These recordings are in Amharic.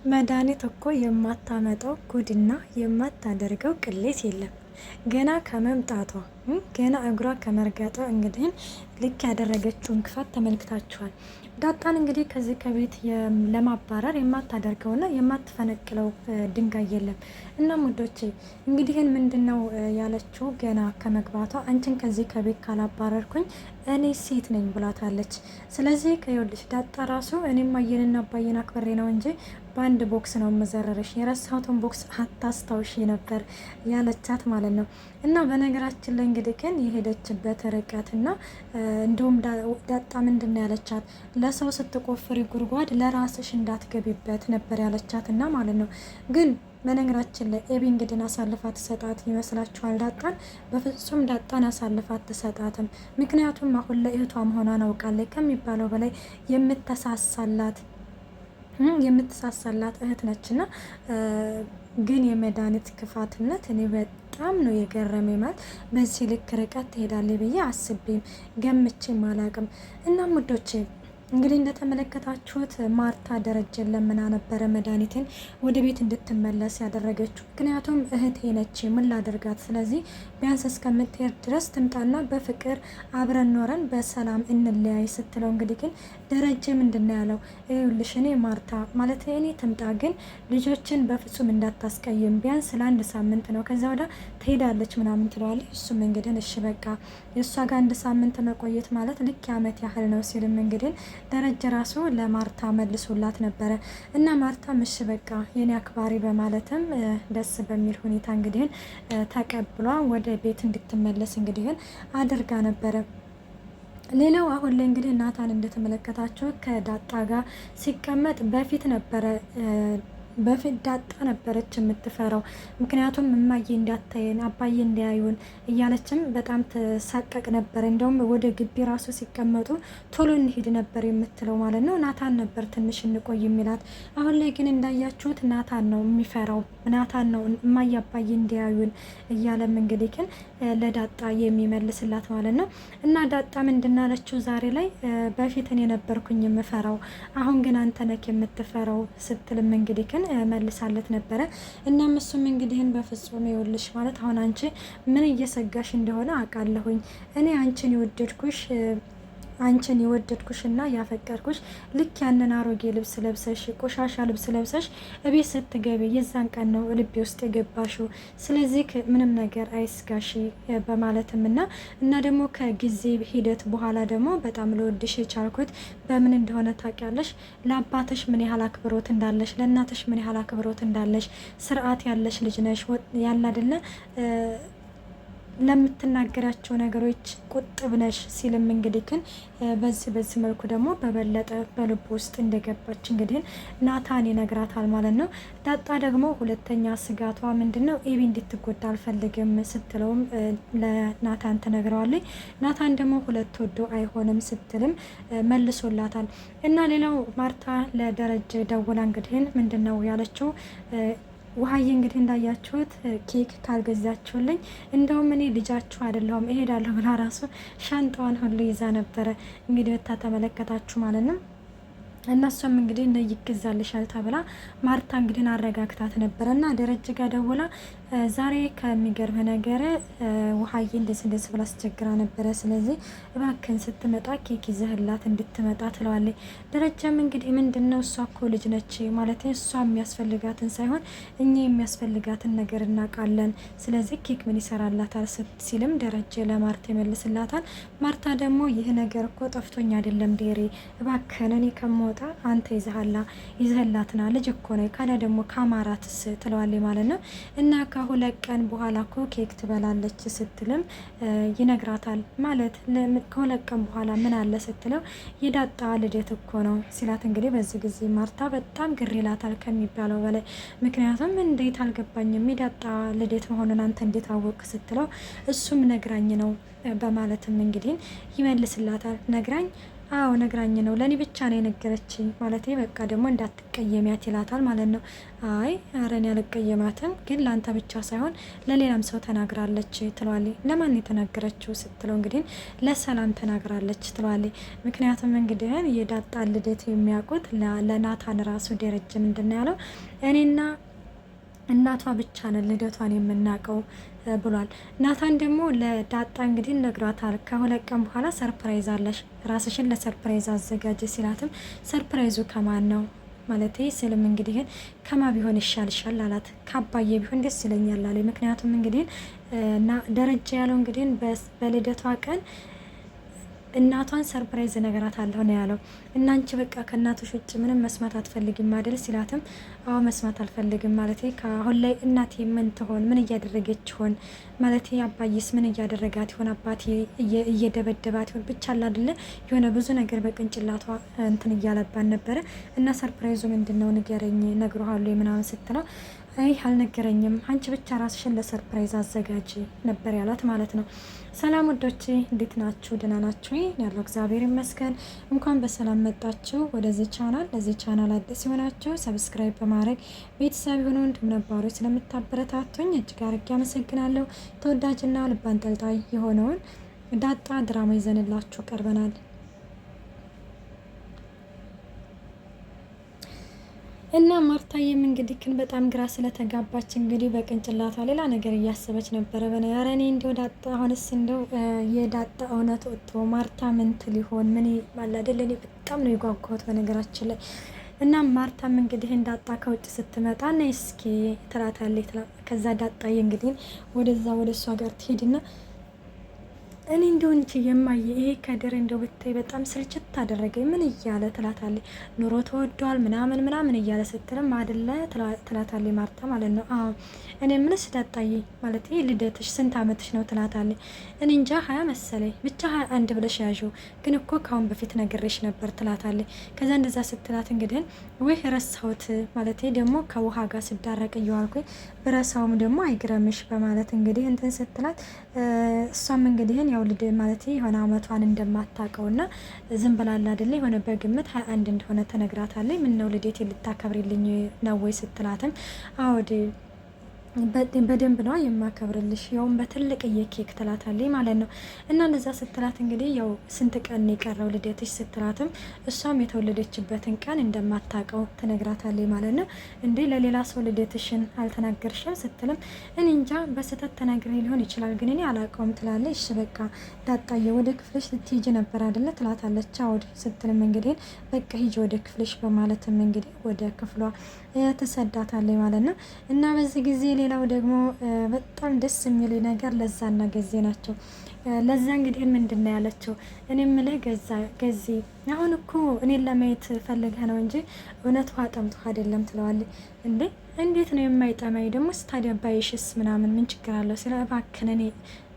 መድኃኒት እኮ የማታመጣው ጉድና የማታደርገው ቅሌት የለም። ገና ከመምጣቷ ገና እግሯ ከመርገጧ እንግዲህ ልክ ያደረገችውን ክፋት ተመልክታችኋል። ዳጣን እንግዲህ ከዚህ ከቤት ለማባረር የማታደርገውና የማትፈነቅለው ድንጋይ የለም። እና ሙዶቼ እንግዲህን ምንድነው ያለችው? ገና ከመግባቷ አንቺን ከዚህ ከቤት ካላባረርኩኝ እኔ ሴት ነኝ ብላታለች። ስለዚህ ከይወልሽ ዳጣ ራሱ እኔም አየንና አባየን አክብሬ ነው እንጂ በአንድ ቦክስ ነው መዘረረሽ፣ የረሳሁትን ቦክስ አታስታውሺ ነበር ያለቻት ማለት ነው። እና በነገራችን ላይ እንግዲህ ግን የሄደችበት ርቀትና እንዲሁም ዳጣ ምንድን ነው ያለቻት? ለሰው ስትቆፍሪ ጉድጓድ ለራስሽ እንዳትገቢበት ነበር ያለቻት እና ማለት ነው። ግን በነገራችን ላይ ኤቢ እንግዲህ አሳልፋ ትሰጣት ይመስላችኋል? ዳጣን በፍጹም ዳጣን አሳልፋ ትሰጣትም። ምክንያቱም አሁን ላይ እህቷ መሆኗን አውቃለች። ከሚባለው በላይ የምትሳሳላት እህት ነችና ግን የመድኃኒት ክፋትነት እኔ በጣም ነው የገረመኝ። ማለት በዚህ ልክ ርቀት ትሄዳለች ብዬ አስቤም ገምቼም አላቅም። እና ሙዶቼ እንግዲህ እንደተመለከታችሁት ማርታ ደረጀን ለምና ነበረ መድኃኒትን ወደ ቤት እንድትመለስ ያደረገችው። ምክንያቱም እህቴ ነች ምን ላደርጋት፣ ስለዚህ ቢያንስ እስከምትሄድ ድረስ ትምጣና በፍቅር አብረን ኖረን በሰላም እንለያይ ስትለው እንግዲህ ግን ደረጀ ምንድን ነው ያለው? ይኸውልሽ እኔ ማርታ ማለት እኔ ትምጣ፣ ግን ልጆችን በፍጹም እንዳታስቀይም፣ ቢያንስ ለአንድ ሳምንት ነው፣ ከዛ ወዳ ትሄዳለች ምናምን ትለዋለች። እሱም እንግዲህ እሺ በቃ የእሷ ጋር አንድ ሳምንት መቆየት ማለት ልክ ዓመት ያህል ነው ሲልም እንግዲህ ደረጀ ራሱ ለማርታ መልሶላት ነበረ። እና ማርታ እሺ በቃ የኔ አክባሪ በማለትም ደስ በሚል ሁኔታ እንግዲህ ተቀብሏ ወደ ቤት እንድትመለስ እንግዲህ አድርጋ ነበረ። ሌላው አሁን ላይ እንግዲህ ናታን እንደተመለከታቸው ከዳጣ ጋር ሲቀመጥ በፊት ዳጣ ነበረች የምትፈራው። ምክንያቱም እማዬ እንዳታየን አባዬ እንዳያዩን እያለችም በጣም ተሳቀቅ ነበር። እንደውም ወደ ግቢ ራሱ ሲቀመጡ ቶሎ እንሂድ ነበር የምትለው ማለት ነው። ናታን ነበር ትንሽ እንቆይ የሚላት። አሁን ላይ ግን እንዳያችሁት ናታን ነው የሚፈራው። ናታን ነው እማዬ አባዬ እንዳያዩን እያለም እንግዲህ ግን ለዳጣ የሚመልስላት ማለት ነው። እና ዳጣ ምንድን አለችው ዛሬ ላይ? በፊት እኔ ነበርኩኝ የምፈራው፣ አሁን ግን አንተ ነክ የምትፈራው ስትልም እንግዲህ ግን መልሳለት ነበረ። እናም እሱም እንግዲህን በፍጹም ይኸውልሽ ማለት አሁን አንቺ ምን እየሰጋሽ እንደሆነ አውቃለሁኝ። እኔ አንቺን የወደድኩሽና ያፈቀርኩሽ ልክ ያንን አሮጌ ልብስ ለብሰሽ ቆሻሻ ልብስ ለብሰሽ እቤት ስትገቢ የዛን ቀን ነው ልቤ ውስጥ የገባሽው። ስለዚህ ምንም ነገር አይስጋሽ በማለትም እና ደግሞ ከጊዜ ሂደት በኋላ ደግሞ በጣም ለወድሽ የቻልኩት በምን እንደሆነ ታውቂያለሽ? ለአባትሽ ምን ያህል አክብሮት እንዳለሽ፣ ለእናትሽ ምን ያህል አክብሮት እንዳለሽ፣ ስርዓት ያለሽ ልጅ ነሽ ያለ አይደለ ለምትናገራቸው ነገሮች ቁጥብ ነሽ ሲልም እንግዲህ ግን በዚህ መልኩ ደግሞ በበለጠ በልቡ ውስጥ እንደገባች እንግዲህ ናታን ይነግራታል ማለት ነው። ዳጣ ደግሞ ሁለተኛ ስጋቷ ምንድነው? ኤቢ እንድትጎዳ አልፈልግም ስትለውም ለናታን ትነግረዋለች። ናታን ደግሞ ሁለት ወዶ አይሆንም ስትልም መልሶላታል። እና ሌላው ማርታ ለደረጀ ደውላ እንግዲህ ምንድነው ያለችው? ውሀዬ እንግዲህ እንዳያችሁት ኬክ ካልገዛችሁልኝ እንደውም እኔ ልጃችሁ አይደለሁም እሄዳለሁ ብላ ራሱ ሻንጣዋን ሁሉ ይዛ ነበረ። እንግዲህ ወታ ተመለከታችሁ ማለት ነው። እነሱም እንግዲህ ይገዛልሻል ተብላ ማርታ እንግዲህ አረጋግታት ነበረ። እና ደረጀ ጋር ደውላ ዛሬ ከሚገርም ነገር ውሀዬ እንደዚህ ብላ አስቸግራ ነበረ። ስለዚህ እባክን ስትመጣ ኬክ ይዘህላት እንድትመጣ ትለዋለች። ደረጃም እንግዲህ ምንድነው እሷ እኮ ልጅ ነች ማለት እሷ የሚያስፈልጋትን ሳይሆን እኛ የሚያስፈልጋትን ነገር እናውቃለን። ስለዚህ ኬክ ምን ይሰራላታል ሲልም ደረጀ ለማርታ ይመልስላታል። ማርታ ደግሞ ይህ ነገር እኮ ጠፍቶኝ አይደለም ዴሬ፣ እባክን እኔ ከመወጣ አንተ ይዘህላትና ልጅ እኮ ነው ካለ ደግሞ ካማራትስ ትለዋለች ማለት ነው። እና ከሁለት ቀን በኋላ እኮ ኬክ ትበላለች ስትልም ይነግራታል። ማለት ከሁለት ቀን በኋላ ምን አለ ስትለው የዳጣ ልደት እኮ ነው ሲላት እንግዲህ በዚህ ጊዜ ማርታ በጣም ግር ይላታል ከሚባለው በላይ። ምክንያቱም እንዴት አልገባኝም የዳጣ ልደት መሆኑን አንተ እንዴት አወቅ ስትለው እሱም ነግራኝ ነው በማለትም እንግዲህ ይመልስላታል። ነግራኝ አዎ ነግራኝ ነው ለኔ ብቻ ነው የነገረችኝ ማለት በቃ ደግሞ እንዳትቀየሚያት ይላታል ማለት ነው። አይ አረን ያልቀየማትም ግን ላንተ ብቻ ሳይሆን ለሌላም ሰው ተናግራለች ትለዋለች። ለማን የተናገረችው ስትለው እንግዲህ ለሰላም ተናግራለች ትለዋለች። ምክንያቱም እንግዲህ የዳጣ ልደት የሚያውቁት ለናታን ራሱ ደረጀ ምንድነው ያለው እኔና እናቷ ብቻ ነን ልደቷን የምናውቀው ብሏል። ናታን ደግሞ ለዳጣ እንግዲህ ነግሯታል። ከሁለት ቀን በኋላ ሰርፕራይዝ አለሽ፣ ራስሽን ለሰርፕራይዝ አዘጋጅ ሲላትም ሰርፕራይዙ ከማን ነው ማለት ስልም እንግዲህ ከማ ቢሆን ይሻልሻል አላት። ከአባዬ ቢሆን ደስ ይለኛል አለ። ምክንያቱም እንግዲህ ደረጃ ያለው እንግዲህ በልደቷ ቀን እናቷን ሰርፕራይዝ ነገራት አለሁ ነው ያለው። እናንቺ በቃ ከእናቶች ውጭ ምንም መስማት አትፈልጊም አይደል ሲላትም አዎ መስማት አልፈልግም ማለት ከአሁን ላይ እናቴ ምን ትሆን ምን እያደረገች ይሆን ማለት አባዬስ ምን እያደረጋት ይሆን አባቴ እየደበደባት ይሆን ብቻ አለ አይደለ የሆነ ብዙ ነገር በቅንጭላቷ እንትን እያለባን ነበረ እና ሰርፕራይዙ ምንድነው ንገረኝ ነግሮሃለሁ ምናምን ስትለው አይ አልነገረኝም አንቺ ብቻ ራስሽን ለሰርፕራይዝ አዘጋጅ ነበር ያላት ማለት ነው። ሰላም ወዶቼ እንዴት ናችሁ? ደህና ናችሁ? ያለው እግዚአብሔር ይመስገን። እንኳን በሰላም መጣችሁ ወደዚህ ቻናል። ለዚህ ቻናል አዲስ የሆናችሁ ሰብስክራይብ በማድረግ ቤተሰብ የሆኑ እንዲሁም ነባሮች ስለምታበረታቱኝ እጅግ አድርጌ አመሰግናለሁ። ተወዳጅና ልብ አንጠልጣይ የሆነውን ዳጣ ድራማ ይዘንላችሁ ቀርበናል። እና ማርታዬም እንግዲህ ግን በጣም ግራ ስለተጋባች እንግዲህ በቅንጭላቷ ሌላ ነገር እያሰበች ነበረ። በነያረኔ እንደው ዳጣ አሁንስ እንደው የዳጣ እውነት ወጥቶ ማርታ ምን ትል ይሆን ምን ማላደለ እኔ በጣም ነው የጓጓሁት በነገራችን ላይ። እና ማርታም እንግዲህ ዳጣ ከውጭ ስትመጣ ነይ እስኪ ትላታለች። ከዛ ዳጣዬ እንግዲህ ወደዛ ወደ እሷ ጋር ትሄድና እኔ እንደው እንጂ የማየ ይሄ ከድር እንደው ብታይ በጣም ስልችት ታደረገኝ ምን እያለ ትላታለች። ኑሮ ተወዷል ምናምን ምናምን እያለ ስትልም አይደለ ትላታለች ማርታ ማለት ነው። አዎ እኔ ምንስ ዳጣዬ ማለት ይሄ ልደትሽ ስንት አመትሽ ነው ትላታለች። እኔ እንጃ 20 መሰለኝ ብቻ 21 ብለሽ ያዥው ግን እኮ ካሁን በፊት ነግሬሽ ነበር ትላታለች። ከዛ እንደዛ ስትላት እንግዲህ ወይ ረሳሁት ማለት ደግሞ ከውሃ ጋር ስዳረቅ እየዋልኩኝ ብረሳውም ደግሞ አይግረምሽ በማለት እንግዲህ እንትን ስትላት እሷም እንግዲህ ያው ልድ ማለት የሆነ አመቷን እንደማታውቀውና ዝም ብላላ አይደለ የሆነ በግምት 21 እንደሆነ ተነግራታለች። ምን ነው ልዴት ልታከብሪልኝ ነው ወይ ስትላትም አውዲ በደንብ ነው የማከብርልሽ ያውም በትልቅ የኬክ ትላታለች ማለት ነው። እና እንደዛ ስትላት እንግዲህ ያው ስንት ቀን የቀረው ልደትሽ ስትላትም እሷም የተወለደችበትን ቀን እንደማታውቀው ትነግራታለች ማለት ነው። እንዴ ለሌላ ሰው ልደትሽን አልተናገርሽም ስትልም እኔ እንጃ በስህተት ተናግሬ ሊሆን ይችላል ግን እኔ አላውቀውም ትላለች። እሺ በቃ ዳጣዬ ወደ ክፍልሽ ልትሄጂ ነበር አይደለ ትላታለች። አውድ ስትልም እንግዲህ በቃ ሂጂ ወደ ክፍልሽ በማለትም እንግዲህ ወደ ክፍሏ ተሰዳታለች ማለት ነው። እና በዚህ ጊዜ ሌላው ደግሞ በጣም ደስ የሚል ነገር ለዛና ገዜ ናቸው። ለዛ እንግዲህ ምንድነው ያለችው እኔ ምልህ ገዜ አሁን እኮ እኔን ለማየት ፈልገህ ነው እንጂ እውነት ውሃ ጠምቶህ አይደለም ትለዋለች። እንዴ እንዴት ነው የማይጠማኝ ደግሞ ስታዲያ ባይሽስ ምናምን ምን ችግር አለው ስለ እባክህ እኔ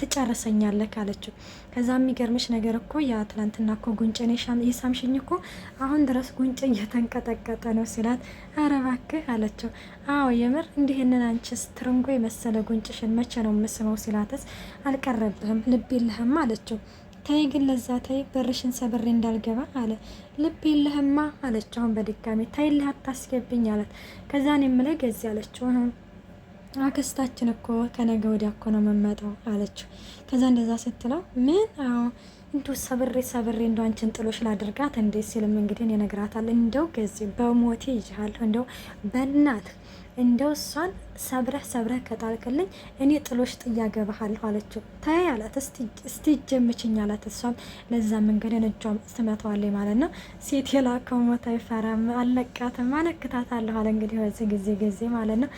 ትጨርሰኛለህ ካለችው። ከዛ የሚገርምሽ ነገር እኮ ያ ትላንትና እኮ ጉንጭን የሳምሽኝ እኮ አሁን ድረስ ጉንጭ እየተንቀጠቀጠ ነው ሲላት፣ ኧረ እባክህ አለችው። አዎ የምር እንዲህንን አንቺስ ትርንጎ የመሰለ ጉንጭሽን መቼ ነው የምስመው ሲላትስ፣ አልቀረብህም ልብ የለህም አለችው። ተይ ግን ለዛ ተይ በርሽን ሰብሬ እንዳልገባ አለ። ልብ የለህማ አለችው። አሁን በድጋሚ ታይልህ አታስገብኝ አላት። ከዛ እኔ የምልህ ገዚ አለችው አክስታችን እኮ ከነገ ወዲያ እኮ ነው የምመጣው አለችው። ከዛ እንደዛ ስትለው ምን አዎ እንዲሁ ሰብሬ እንደው አንቺን ጥሎሽ ላድርጋት እንዴ ሲልም እንግዲህ ይነግራታል። እንደው ገዚ በሞቴ ይዤሃለሁ እንደው በእናት እንደው እሷን ሰብረህ ከጣልክልኝ እኔ ጥሎሽ ጥያ ገባሃለሁ አለችው። ታይ አላት። እስቲ ጀምችኝ አላት። እሷም ለዛ መንገድ እጇም ትመታዋለች ማለት ነው። ሴት የላከው ሞት አይፈራም አለቃትም አነክታታለሁ አለ እንግዲህ በዚህ ጊዜ ማለት ነው።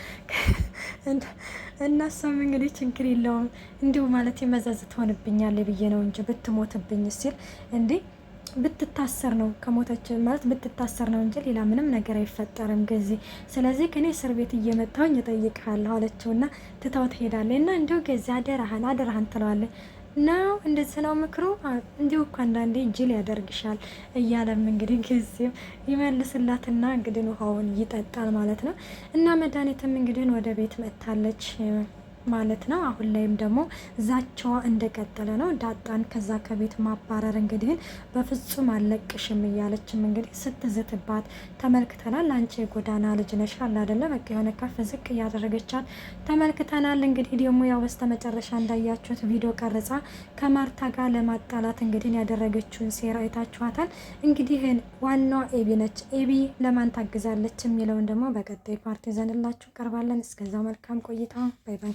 እና እሷም እንግዲህ ችግር የለውም እንዲሁ ማለት መዘዝ ትሆንብኛለች ብዬ ነው እንጂ ብትሞትብኝ ሲል እንዴ ብትታሰር ነው ከሞተች ማለት ብትታሰር ነው እንጂ ሌላ ምንም ነገር አይፈጠርም ገዚ። ስለዚህ ከኔ እስር ቤት እየመጣሁኝ እጠይቅሃለሁ አለችውና ትታው ትሄዳለች። እና እንዲሁ ገዚ አደራህን ትለዋለች። ነው እንደዚህ ነው ምክሩ እንዲሁ እኮ አንዳንዴ ጅል ያደርግሻል እያለም እንግዲህ ጊዜም ይመልስላትና እንግዲህ ውሃውን ይጠጣል ማለት ነው። እና መድኃኒትም እንግዲህ ወደ ቤት መጥታለች ማለት ነው። አሁን ላይም ደግሞ ዛቻዋ እንደቀጠለ ነው። ዳጣን ከዛ ከቤት ማባረር እንግዲህ በፍጹም አለቅሽም እያለችም እንግዲህ ስትዝትባት ተመልክተናል። አንቺ የጎዳና ልጅ ነሽ አለ አይደለ፣ በቃ የሆነ ከፍ ዝቅ እያደረገቻት ተመልክተናል። እንግዲህ ደግሞ ያው በስተመጨረሻ እንዳያችሁት ቪዲዮ ቀርጻ ከማርታ ጋር ለማጣላት እንግዲህ ያደረገችውን ሴራ አይታችኋታል። እንግዲህ ዋናዋ ኤቢ ነች። ኤቢ ለማን ታግዛለች የሚለውን ደግሞ በቀጣይ ፓርቲ ዘንላችሁ ቀርባለን። እስከዛው መልካም ቆይታ። ባይ ባይ።